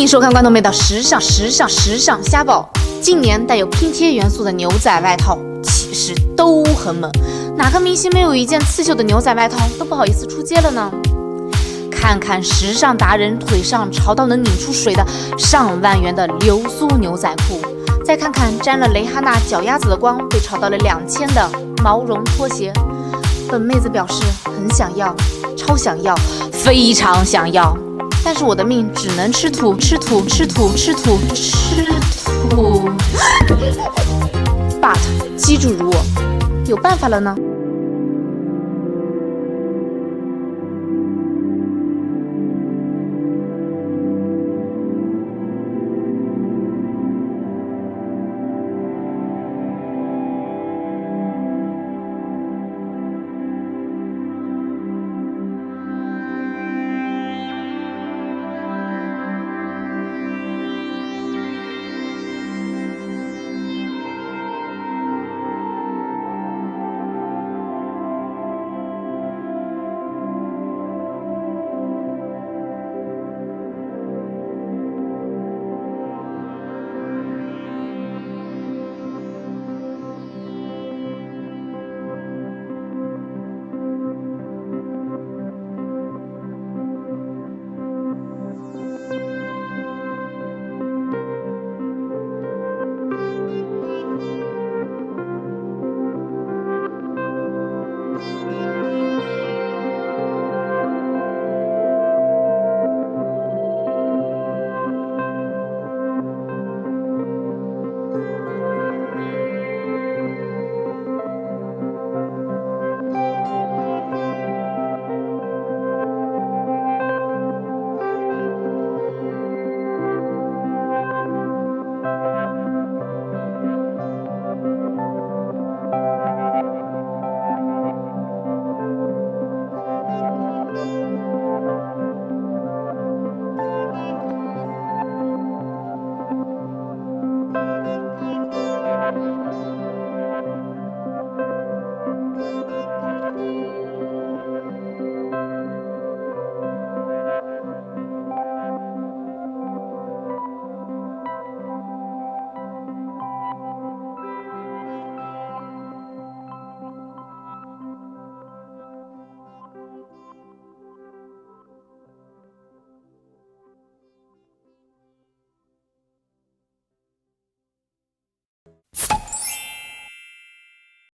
迎收看关东妹的时尚瞎宝。近年带有拼贴元素的牛仔外套其实都很猛，哪个明星没有一件刺绣的牛仔外套都不好意思出街了呢？看看时尚达人腿上潮到能拧出水的上万元的流苏牛仔裤，再看看沾了蕾哈娜脚丫子的光被炒到了2000的毛绒拖鞋，本妹子表示很想要，超想要，非常想要。但是我的命只能吃土。but 记住如我，有办法了呢。